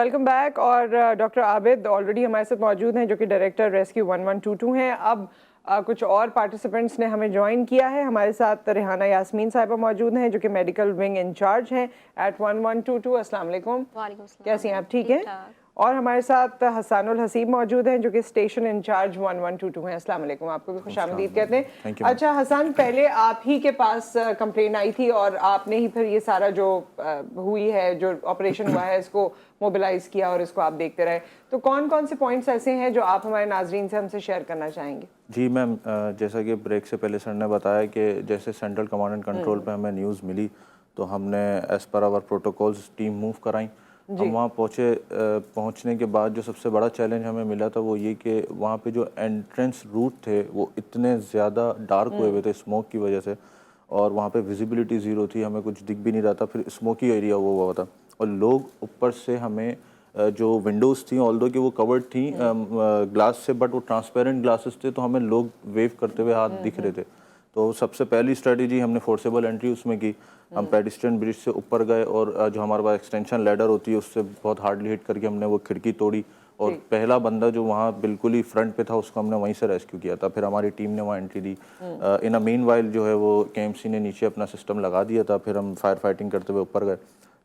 Welcome back. और doctor Abid already हमारे साथ मौजूद हैं, जो कि डायरेक्टर रेस्क्यू 1122 हैं। अब कुछ और पार्टिसिपेंट्स ने हमें ज्वाइन किया है। हमारे साथ रेहाना यास्मीन साहिबा मौजूद हैं, जो कि मेडिकल विंग इंचार्ज हैं एट 1122। अस्सलाम वालेकुम। वालेकुम सलाम। कैसी हैं आप? ठीक हैं। और हमारे साथ हसानुल हसीब मौजूद हैं, जो कि स्टेशन इंचार्ज 1122 हैं। अस्सलाम वालेकुम, आपको भी खुशामदीद कहते हैं। अच्छा हसन, पहले आप ही के पास कंप्लेन आई थी और आपने ही फिर ये सारा जो हुई है, जो ऑपरेशन हुआ है, इसको मोबिलाइज किया और इसको आप देखते रहे। तो कौन कौन से पॉइंट्स ऐसे हैं जो आप हमारे नाजरीन से हमसे शेयर करना चाहेंगे? जी मैम, जैसा कि ब्रेक से पहले सर ने बताया कि जैसे सेंट्रल कमांड एंड कंट्रोल पे हमें न्यूज़ मिली तो हमने as per hour protocols team move कराई। हम वहाँ पहुँचने के बाद जो सबसे बड़ा चैलेंज हमें मिला था वो ये कि वहाँ पे जो एंट्रेंस रूट थे वो इतने ज़्यादा डार्क हुए हुए थे स्मोक की वजह से, और वहाँ पे विजिबिलिटी ज़ीरो थी, हमें कुछ दिख भी नहीं रहा था, फिर स्मोकी एरिया वो हुआ था। और लोग ऊपर से हमें जो विंडोज़ थी, ऑल्दो कि वो कवर्ड थी ग्लास से, बट वो ट्रांसपेरेंट ग्लासेस थे, तो हमें लोग वेव करते हुए हाथ दिख रहे थे। तो सबसे पहली स्ट्रेटजी हमने फोर्सेबल एंट्री उसमें की। हम पेडिस्ट्रियन ब्रिज से ऊपर गए और जो हमारे पास एक्सटेंशन लैडर होती है उससे बहुत हार्डली हिट करके हमने वो खिड़की तोड़ी, और पहला बंदा जो वहाँ बिल्कुल ही फ्रंट पे था उसको हमने वहीं से रेस्क्यू किया था। फिर हमारी टीम ने वहाँ entry the. In a mean while जो है वो केएमसी ने नीचे अपना सिस्टम लगा दिया था। फिर हम फायर फाइटिंग करते हुए ऊपर गए।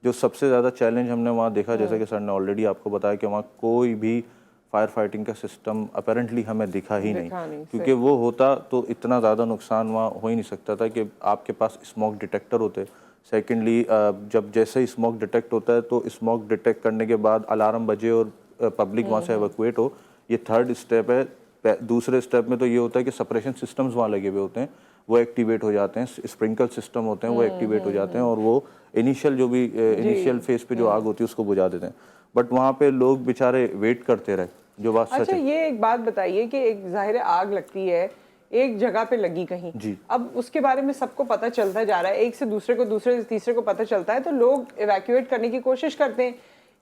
जो सबसे ज़्यादा चैलेंज हमने वहाँ देखा, जैसा कि सर ने ऑलरेडी आपको बताया, कि वहाँ कोई भी फायर फाइटिंग का सिस्टम अपेरेंटली हमें दिखा ही नहीं, क्योंकि वो होता तो इतना ज़्यादा नुकसान वहाँ हो ही नहीं सकता था कि आपके पास स्मोक डिटेक्टर होते। सेकेंडली, जब जैसे ही स्मोक डिटेक्ट होता है तो स्मोक डिटेक्ट करने के बाद अलार्म बजे और पब्लिक वहाँ से एवैक्यूएट हो, ये थर्ड स्टेप है। दूसरे स्टेप में तो ये होता है कि सप्रेशन सिस्टम्स वहाँ लगे हुए होते हैं, वो एक्टिवेट हो जाते हैं, स्प्रिंकल सिस्टम होते हैं वो एक्टिवेट हो जाते हैं, और वो इनिशियल जो भी इनिशियल फेज पे जो आग होती है उसको बुझा देते हैं। बट वहाँ पे लोग बेचारे वेट करते रहे, जो बात सच है। अच्छा, ये एक बात बताइए कि एक जाहिर आग लगती है, एक जगह पे लगी कहीं जी। अब उसके बारे में सबको पता चलता जा रहा है, एक से दूसरे को, दूसरे से तीसरे को पता चलता है, तो लोग इवैक्यूएट करने की कोशिश करते हैं।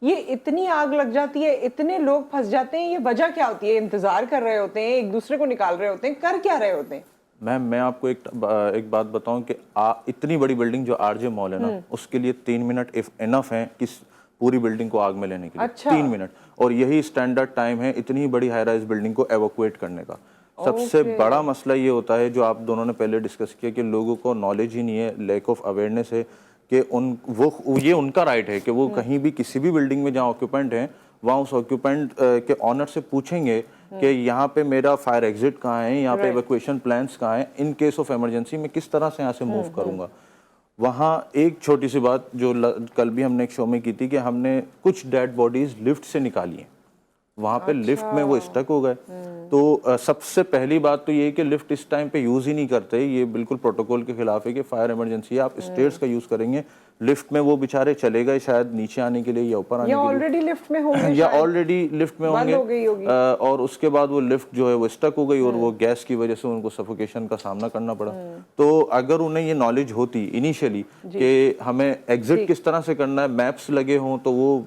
ये इतनी आग लग जाती है, इतने लोग फंस जाते हैं, ये वजह क्या होती है? इंतजार कर रहे होते हैं, एक दूसरे को निकाल रहे होते हैं, कर क्या रहे होते हैं? मैम, मैं आपको एक बात बताऊं कि इतनी बड़ी बिल्डिंग जो आरजे मॉल है ना, उसके लिए 3 मिनट इफ इनफ है कि पूरी बिल्डिंग को आग में लेने के लिए। अच्छा। 3 मिनट, और यही स्टैंडर्ड टाइम है इतनी बड़ी हाई राइज बिल्डिंग को एवोकुएट करने का। सबसे बड़ा मसला ये होता है, जो आप दोनों ने पहले डिस्कस किया, कि लोगों को नॉलेज ही नहीं है, लैक ऑफ अवेयरनेस है कि ये उनका राइट है कि वो कहीं भी किसी भी बिल्डिंग में जहाँ ऑक्यूपेंट हैं वहाँ उस ऑक्यूपेंट के ऑनर से पूछेंगे कि यहाँ पे मेरा फायर एग्जिट कहाँ है, यहाँ पे एवैक्यूएशन प्लान्स कहाँ हैं, इन केस ऑफ इमरजेंसी मैं किस तरह से यहाँ से मूव करूँगा। वहाँ एक छोटी सी बात जो कल भी हमने एक शो में की थी, कि हमने कुछ डेड बॉडीज लिफ्ट से निकाली हैं, वहाँ पे लिफ्ट में वो स्टक हो गए। तो सबसे पहली बात तो ये है कि लिफ्ट इस टाइम पे यूज़ ही नहीं करते, ये बिल्कुल प्रोटोकॉल के खिलाफ है कि फायर इमरजेंसी है, आप स्टेयर्स का यूज़ करेंगे। लिफ्ट में वो बेचारे चले गए शायद नीचे आने के लिए या ऊपर आने के लिए, ऑलरेडी लिफ्ट में होंगे या ऑलरेडी लिफ्ट में होंगे, और उसके बाद वो लिफ्ट जो है वो स्टक हो गई और वो गैस की वजह से उनको सफोकेशन का सामना करना पड़ा। तो अगर उन्हें ये नॉलेज होती इनिशियली कि हमें एग्जिट किस तरह से करना है, मैप्स लगे हों, तो वो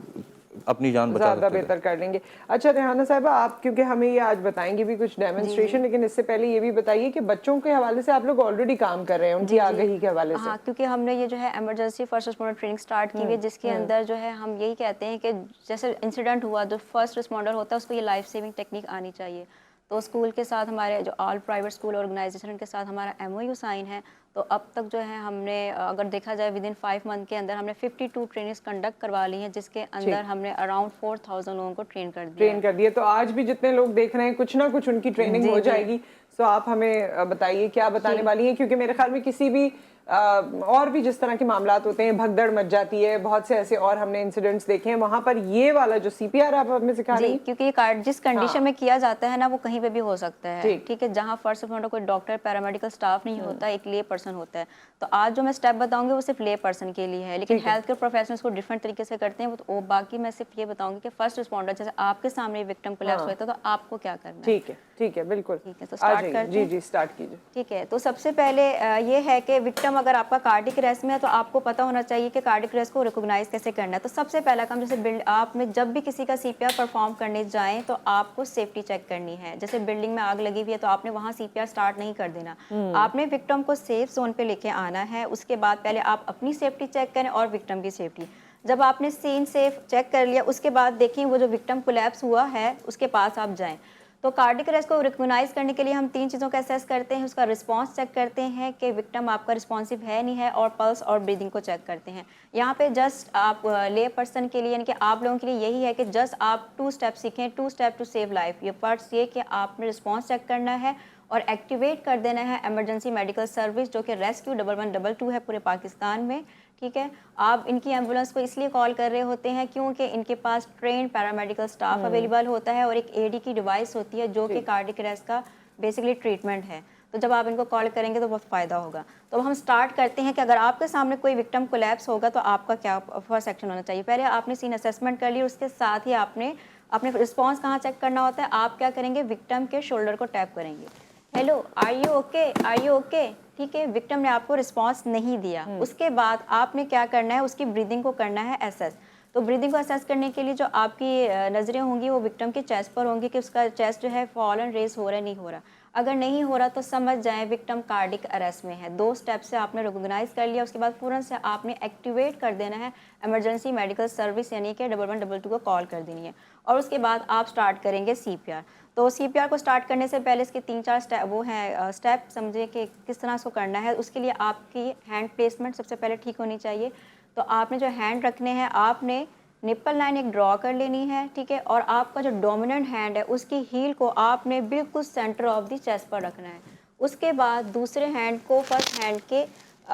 अपनी जान बचा ज़्यादा बेहतर कर लेंगे। अच्छा रेहाना साहिबा, आप क्योंकि हमें ये आज बताएंगे भी कुछ डेमोन्स्ट्रेशन, लेकिन इससे पहले ये भी बताइए कि बच्चों के हवाले से आप लोग ऑलरेडी काम कर रहे हैं उनकी आगाही के हवाले से। हाँ, क्योंकि हमने ये जो है emergency first responder training start की है, जिसके अंदर जो है हम यही कहते हैं कि जैसे इंसिडेंट हुआ, जो फर्स्ट रिस्पॉन्डर होता है उसको ये लाइफ सेविंग टेक्निक आनी चाहिए। तो स्कूल के साथ हमारे जो ऑल प्राइवेट स्कूल ऑर्गेनाइजेशन के साथ हमारा MOU साइन है। तो अब तक जो है हमने, अगर देखा जाए, विद इन 5 मंथ के अंदर हमने 52 ट्रेनिंग्स कंडक्ट करवा ली हैं, जिसके अंदर हमने अराउंड 4000 लोगों को ट्रेन कर दिया। तो आज भी जितने लोग देख रहे हैं, कुछ ना कुछ उनकी ट्रेनिंग हो जाएगी। तो आप हमें बताइए क्या बताने वाली हैं, क्योंकि मेरे ख्याल में किसी भी और भी जिस तरह के मामलात होते हैं, भगदड़ मच जाती है, बहुत से ऐसे और हमने इंसिडेंट्स देखे हैं, वहाँ पर ये वाला जो CPR आप हमें सिखा रही हैं, क्योंकि ये कार्ड जिस कंडीशन में किया जाता है ना, वो कहीं पे भी हो सकता है। ठीक है, जहाँ फर्स्ट रिस्पॉन्डर कोई डॉक्टर पैरामेडिकल स्टाफ नहीं होता, एक ले पर्सन होता है। तो आज जो मैं स्टेप बताऊंगी वो सिर्फ ले पर्सन के लिए है, लेकिन हेल्थ केयर प्रोफेशनल्स को डिफरेंट तरीके से करते हैं वो बाकी मैं सिर्फ ये बताऊंगी कि फर्स्ट रिस्पॉन्डर जैसे आपके सामने विक्टिम कोलैप्स हुआ था, तो आपको क्या करना है। ठीक है, बिल्कुल। ठीक है, तो स्टार्ट करते हैं। जी स्टार्ट कीजिए। ठीक है, तो सबसे पहले ये है कि विक्टिम अगर आपका कार्डिक अरेस्ट में है, तो आपको पता होना चाहिए कि कार्डिक अरेस्ट को रिकॉग्नाइज कैसे करना है। तो सबसे पहला काम, जैसे आप में जब भी किसी का CPR परफॉर्म करने जाएं, तो आपको सेफ्टी चेक करनी है। जैसे बिल्डिंग में आग लगी हुई है, तो आपने वहाँ CPR स्टार्ट नहीं कर देना, आपने विक्टिम को सेफ जोन पे लेके आना है। उसके बाद पहले आप अपनी सेफ्टी चेक करें और विक्टिम की सेफ्टी। जब आपने सीन से चेक कर लिया, उसके बाद देखें वो जो विक्टिम कोलैप्स हुआ है उसके पास आप जाएं। तो कार्डियक अरेस्ट को रिकॉग्नाइज करने के लिए हम 3 चीज़ों का असेस करते हैं। उसका रिस्पांस चेक करते हैं कि विक्टिम आपका रिस्पॉन्सिव है नहीं है, और पल्स और ब्रीदिंग को चेक करते हैं। यहाँ पे जस्ट आप ले पर्सन के लिए यानी कि आप लोगों के लिए यही है कि जस्ट आप 2 स्टेप सीखें, 2 स्टेप टू सेव लाइफ। ये फर्स्ट ये कि आपने रिस्पॉन्स चेक करना है और एक्टिवेट कर देना है एमरजेंसी मेडिकल सर्विस जो कि रेस्क्यू 1112 है पूरे पाकिस्तान में, ठीक है। आप इनकी एम्बुलेंस को इसलिए कॉल कर रहे होते हैं क्योंकि इनके पास ट्रेन पैरामेडिकल स्टाफ अवेलेबल होता है और एक एडी की डिवाइस होती है जो कि कार्डियक अरेस्ट का बेसिकली ट्रीटमेंट है। तो जब आप इनको कॉल करेंगे तो बहुत फ़ायदा होगा। तो हम स्टार्ट करते हैं कि अगर आपके सामने कोई विक्टिम कोलैप्स होगा तो आपका क्या फर्स्ट एक्शन होना चाहिए। पहले आपने सीन असेसमेंट कर ली, उसके साथ ही आपने अपने रिस्पॉन्स कहाँ चेक करना होता है। आप क्या करेंगे, विक्टिम के शोल्डर को टैप करेंगे, hello are you okay, are you okay, ठीक है। विक्टिम ने आपको रिस्पांस नहीं दिया, उसके बाद आपने क्या करना है, उसकी ब्रीदिंग को करना है असेस। तो ब्रीदिंग को असेस करने के लिए जो आपकी नज़रें होंगी वो विक्टिम के चेस्ट पर होंगी कि उसका चेस्ट जो है फॉल एंड रेस हो रहा है नहीं हो रहा। अगर नहीं हो रहा तो समझ जाएं विक्टिम कार्डिक अरेस्ट में है। 2 स्टेप से आपने रिकॉग्नाइज कर लिया, उसके बाद फ़ौरन से आपने एक्टिवेट कर देना है एमरजेंसी मेडिकल सर्विस यानी कि 1112 को कॉल कर देनी है और उसके बाद आप स्टार्ट करेंगे CPR। तो CPR को स्टार्ट करने से पहले इसके 3-4 स्टेप वो हैं स्टेप समझे कि किस तरह से करना है। उसके लिए आपकी हैंड प्लेसमेंट सबसे पहले ठीक होनी चाहिए। तो आपने जो हैंड रखने हैं, आपने निप्पल लाइन एक ड्रॉ कर लेनी है, ठीक है। और आपका जो डोमिनेंट हैंड है उसकी हील को आपने बिल्कुल सेंटर ऑफ द चेस्ट पर रखना है। उसके बाद दूसरे हैंड को फर्स्ट हैंड के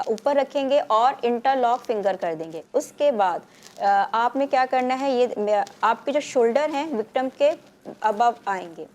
ऊपर रखेंगे और इंटरलॉक फिंगर कर देंगे। उसके बाद आपने क्या करना है, ये आपके जो शोल्डर हैं विक्टिम के अबव आएंगे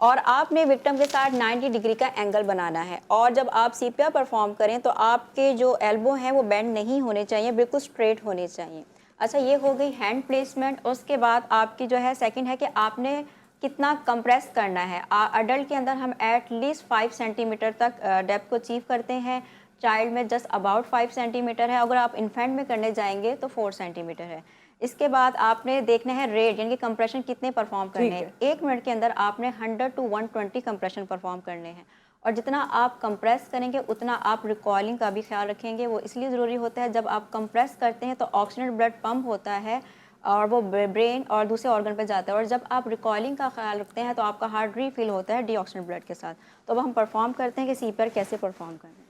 और आपने विक्टिम के साथ 90 डिग्री का एंगल बनाना है। और जब आप CPR परफॉर्म करें तो आपके जो एल्बो हैं वो बेंड नहीं होने चाहिए, बिल्कुल स्ट्रेट होने चाहिए। अच्छा, ये हो गई हैंड प्लेसमेंट। उसके बाद आपकी जो है सेकंड है कि आपने कितना कंप्रेस करना है। अडल्ट के अंदर हम एटलीस्ट 5 सेंटीमीटर तक डेप्थ को अचीव करते हैं, चाइल्ड में जस्ट अबाउट 5 सेंटीमीटर है, अगर आप इन्फेंट में करने जाएंगे तो 4 सेंटीमीटर है। इसके बाद आपने देखना है रेट यानी कि कंप्रेशन कितने परफॉर्म करने हैं। 1 मिनट के अंदर आपने 100 to 120 कंप्रेशन परफॉर्म करने हैं और जितना आप कंप्रेस करेंगे उतना आप रिकॉलिंग का भी ख्याल रखेंगे। वो इसलिए ज़रूरी होता है, जब आप कंप्रेस करते हैं तो ऑक्सीजन ब्लड पंप होता है और वो ब्रेन और दूसरे ऑर्गन पे जाता है, और जब आप रिकॉलिंग का ख्याल रखते हैं तो आपका हार्ट रीफिल होता है डीऑक्सीजन ब्लड के साथ। तो अब हम परफॉर्म करते हैं कि CPR कैसे परफॉर्म करना है।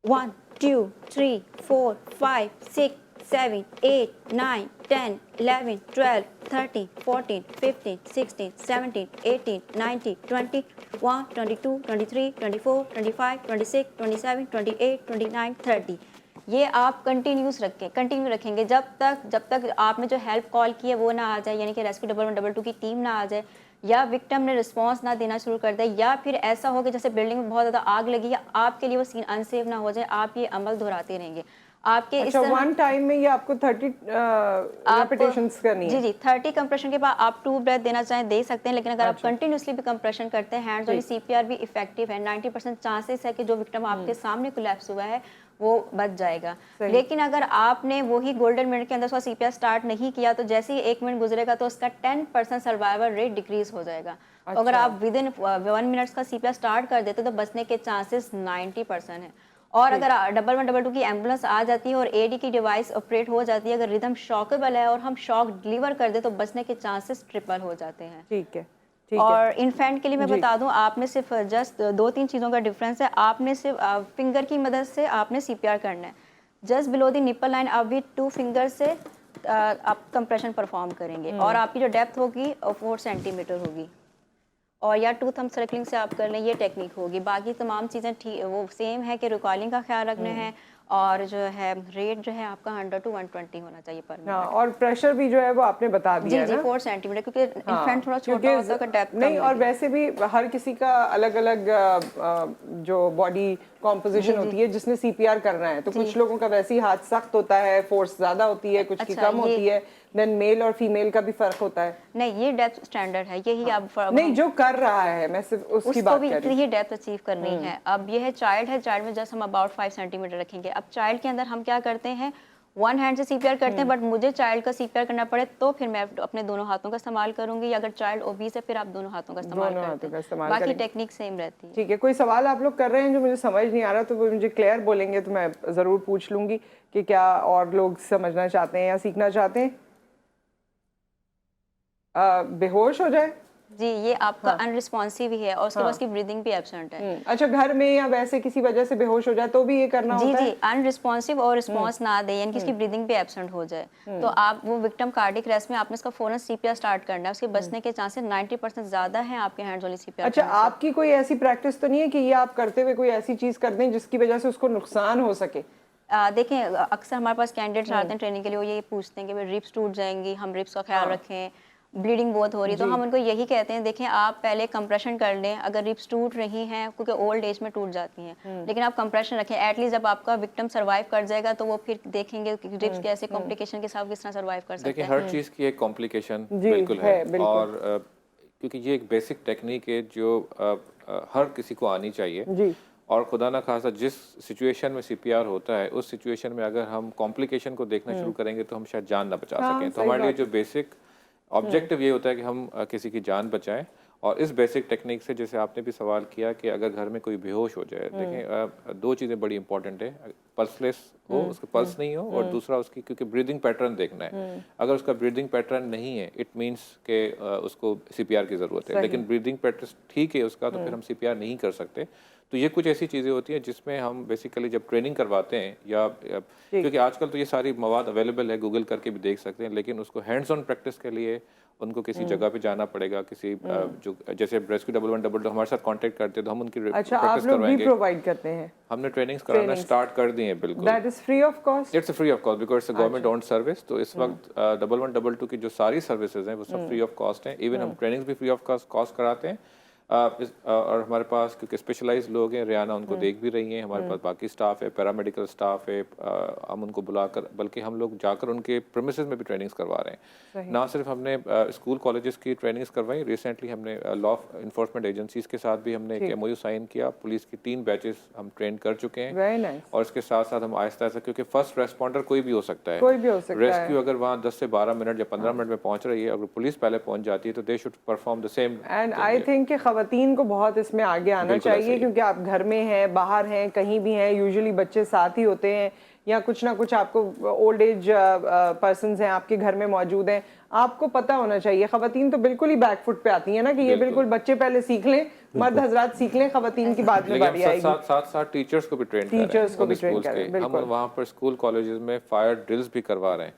1 2 3 4 5 6 7 8 9 10 11 12 13 14 15 16 17 18 19 20 21 22 23 24 25 26 27 28 29 30। ये आप कंटिन्यू रखेंगे जब तक आपने जो हेल्प कॉल की है वो ना आ जाए, यानी कि रेस्क्यू 1112 की टीम ना आ जाए, या विक्टिम ने रिस्पांस ना देना शुरू कर दे, या फिर ऐसा हो कि जैसे बिल्डिंग में बहुत ज़्यादा आग लगी या आपके लिए वो सीन अनसेफ ना हो जाए। आप ये अमल दोहराते रहेंगे। आपके अच्छा, वन टाइम में ये आपको 30 रेपिटेशंस करनी है? जी 30 कंप्रेशन के बाद आप 2 ब्रेथ देना चाहें दे सकते हैं, लेकिन अगर आप कंटिन्यूसली भी कंप्रेशन करते हैं हैंड्स वाली CPR भी इफेक्टिव है। 90% चांसेस है कि जो विक्टिम आपके सामने कोलैप्स हुआ है वो बच जाएगा। लेकिन अगर आपने वही गोल्डन मिनट के अंदर उसका CPR स्टार्ट नहीं किया तो जैसे ही 1 मिनट गुजरेगा तो उसका 10% सर्वाइवल रेट डिक्रीज हो जाएगा। अच्छा। अगर आप विद इन 1 मिनट का CPR स्टार्ट कर देते तो बचने के चांसेस 90% है। और अगर 1112 की एम्बुलेंस आ जाती है और AD की डिवाइस ऑपरेट हो जाती है, अगर रिदम शॉकेबल है और हम शॉक डिलीवर कर दे तो बचने के चांसेस ट्रिपल हो जाते हैं। ठीक है। और इन्फेंट के लिए मैं बता दूं, आपने सिर्फ जस्ट 2-3 चीज़ों का डिफरेंस है। आपने सिर्फ फिंगर की मदद से आपने CPR करना है। Just below the nipple line आप भी 2 फिंगर से आप कंप्रेशन परफॉर्म करेंगे और आपकी जो डेप्थ होगी 4 सेंटीमीटर होगी, और या 2 थंब सर्कलिंग से आप कर लें, ये टेक्निक होगी। बाकी तमाम चीज़ें ठीक वो सेम है कि रिकॉलिंग का ख्याल रखना है और जो है रेट जो है आपका 100 to 120 होना चाहिए पर मिनट। हाँ, और प्रेशर भी जो है वो आपने बता दिया जी 4 सेंटीमीटर, क्योंकि इन्फेंट थोड़ा छोटा होता है, डेप्थ नहीं। और वैसे भी हर किसी का अलग अलग जो बॉडी कॉम्पोजिशन होती है जिसने CPR करना है, तो कुछ लोगों का वैसे ही हाथ सख्त होता है, फोर्स ज्यादा होती है, कुछ की कम होती है, देन मेल और फीमेल का भी फर्क होता है। नहीं, ये डेप्थ स्टैंडर्ड है, यही आप नहीं जो कर रहा है, मैं सिर्फ उसकी बात कर रही हूं। ही डेप्थ अचीव करनी है। अब ये है चाइल्ड में जस्ट हम अबाउट 5 सेंटीमीटर रखेंगे। अब चाइल्ड के अंदर हम क्या करते हैं, वन हैंड से सीपीआर करते हैं, बट मुझे चाइल्ड का सीपीआर करना पड़े तो फिर मैं अपने दोनों हाथों का इस्तेमाल करूंगी, या अगर चाइल्ड ओबीस है फिर आप दोनों हाथों का इस्तेमाल करते हैं, बाकी टेक्निक सेम रहती है। ठीक है, कोई सवाल आप लोग कर रहे हैं जो मुझे समझ नहीं आ रहा तो वो मुझे क्लियर बोलेंगे तो मैं ज़रूर पूछ लूँगी कि क्या और लोग समझना चाहते हैं या सीखना चाहते हैं। बेहोश हो जाए जी, ये आपका अनरिस्पॉन्सिव ही है और उसके बाद की ब्रीदिंग भी एब्सेंट है। अच्छा, घर में या वैसे किसी वजह से बेहोश हो जाए तो भी ये करना जी होता है? जी, अनरिस्पॉन्सिव और रिस्पॉन्स ना दे, यानी कि इसकी ब्रीदिंग भी एब्सेंट हो जाए, तो आप वो विक्टिम कार्डिक अरेस्ट में आपने इसका फौरन सीपीआर स्टार्ट करना है। उसके बचने के चांसेस 90% ज्यादा हैं आपके हैंड्स ओनली सीपीआर। अच्छा, आपकी कोई ऐसी प्रैक्टिस तो नहीं है कि ये आप करते हुए कोई ऐसी चीज कर दें जिसकी वजह से उसको नुकसान हो सके? देखें, अक्सर हमारे पास कैंडिडेट्स आते हैं ट्रेनिंग के लिए, वो ये पूछते हैं कि भाई रिब्स टूट जाएंगी, हम रिब्स का ख्याल रखें, ब्लीडिंग बहुत हो रही है, तो हम उनको यही कहते हैं, देखें आप पहले कंप्रेशन कर लें, अगर रिब्स टूट रही हैं क्योंकि ओल्ड एज में टूट जाती हैं, लेकिन आप कंप्रेशन रखें, एटलीस्ट जब आपका विक्टिम सर्वाइव कर जाएगा तो वो फिर देखेंगे कि रिब्स कैसे कॉम्प्लिकेशन के साथ किस तरह सर्वाइव कर सकते हैं। देखिए, हर चीज़ की एक कॉम्प्लिकेशन बिल्कुल है, और क्योंकि ये एक बेसिक टेक्निक है जो हर किसी को आनी चाहिए, और खुदा ना खासा जिस सिचुएशन में सीपीआर होता है उस सिचुएशन में अगर हम कॉम्प्लिकेशन को देखना शुरू करेंगे तो हम शायद जान ना बचा सकें। तो हमारे लिए जो बेसिक ऑब्जेक्टिव ये होता है कि हम किसी की जान बचाएं, और इस बेसिक टेक्निक से, जैसे आपने भी सवाल किया कि अगर घर में कोई बेहोश हो जाए, देखें दो चीज़ें बड़ी इंपॉर्टेंट है, पल्सलेस हो, उसका पल्स नहीं हो, और दूसरा उसकी क्योंकि ब्रीदिंग पैटर्न देखना है। अगर उसका ब्रीदिंग पैटर्न नहीं है, इट मीन्स के उसको सीपीआर की ज़रूरत है, लेकिन ब्रीदिंग पैटर्न ठीक है उसका, तो फिर हम सीपीआर नहीं कर सकते। तो ये कुछ ऐसी चीज़ें होती हैं जिसमें हम बेसिकली जब ट्रेनिंग करवाते हैं, या क्योंकि आजकल तो ये सारी मवाद अवेलेबल है, गूगल करके भी देख सकते हैं, लेकिन उसको हैंड्स ऑन प्रैक्टिस के लिए उनको किसी जगह पे जाना पड़ेगा, किसी जो जैसे रेस्क्यू 1112 हमारे साथ कांटेक्ट करते हैं तो हम उनकी अच्छा, आप लोग भी प्रोवाइड करते हैं? हमने ट्रेनिंग्स कराना स्टार्ट कर दी हैं, बिल्कुल। That is free of cost? It's free of cost because it's a government owned service. तो इस वक्त 1122 की जो सारी सर्विसेज हैं वो सब फ्री ऑफ कॉस्ट हैं, इवन हम ट्रेनिंग्स भी फ्री ऑफ कॉस्ट कराते हैं। और हमारे पास क्योंकि स्पेशलाइज्ड लोग हैं, रियाना उनको देख भी रही हैं, हमारे पास बाकी स्टाफ है, पैरामेडिकल स्टाफ है, हम उनको बुलाकर, बल्कि हम लोग जाकर उनके प्रीमिसेस में भी ट्रेनिंग्स करवा रहे हैं। ना सिर्फ हमने स्कूल कॉलेजेस की ट्रेनिंग्स करवाई, रिसेंटली हमने लॉ इन्फोर्समेंट एजेंसीज के साथ भी हमने एक एमओयू साइन किया, पुलिस की 3 बैचेस हम ट्रेन कर चुके हैं। Very nice. और इसके साथ साथ हम आहिस्ता आहिस्ता, क्योंकि फर्स्ट रेस्पॉन्डर कोई भी हो सकता है, कोई भी हो सकता है, रेस्क्यू अगर वहाँ 10 से 12 मिनट या 15 मिनट में पहुंच रही है, अगर पुलिस पहले पहुंच जाती है तो they should perform the same. And I think कि खवातीन को बहुत इसमें आगे आना चाहिए, क्योंकि आप घर में हैं, बाहर हैं, कहीं भी हैं, यूजुअली बच्चे साथ ही होते हैं, या कुछ ना कुछ आपको ओल्ड एज पर्सन्स हैं आपके घर में मौजूद हैं, आपको पता होना चाहिए। खवातीन तो बिल्कुल ही बैक फुट पे आती है ना, कि ये बिल्कुल बच्चे पहले सीख लें, मर्द हजरात सीख लें, खवातीन की बाद में बारी आएगी। साथ टीचर्स को भी ट्रेन करें, हम वहाँ पर स्कूल कॉलेजेस में फायर ड्रिल्स भी करवा रहे हैं,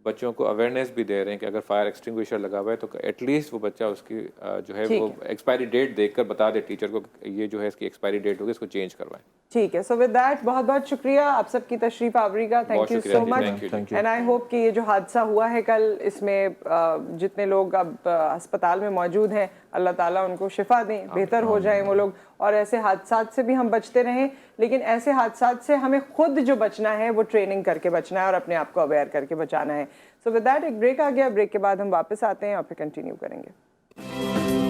बच्चों को अवेयरनेस भी दे रहे हैं कि अगर फायर एक्सटिंग्विशर लगा हुआ है तो एटलीस्ट वो बच्चा उसकी जो है वो एक्सपायरी डेट देखकर बता दे टीचर को, ये जो है इसकी एक्सपायरी डेट होगी, इसको चेंज करवाएं। ठीक है, सो विद दैट बहुत बहुत शुक्रिया आप सबकी तशरीफ आवरी का, thank you so much. And I hope कि ये जो हादसा हुआ है कल, इसमें जितने लोग अब अस्पताल में मौजूद हैं, अल्लाह ताला उनको शिफा दें, बेहतर हो जाएं वो लोग, और ऐसे हादसात से भी हम बचते रहें। लेकिन ऐसे हादसात से हमें खुद जो बचना है वो ट्रेनिंग करके बचना है और अपने आप को अवेयर करके बचाना है। सो विद दैट एक ब्रेक आ गया, ब्रेक के बाद हम वापस आते हैं और फिर कंटिन्यू करेंगे।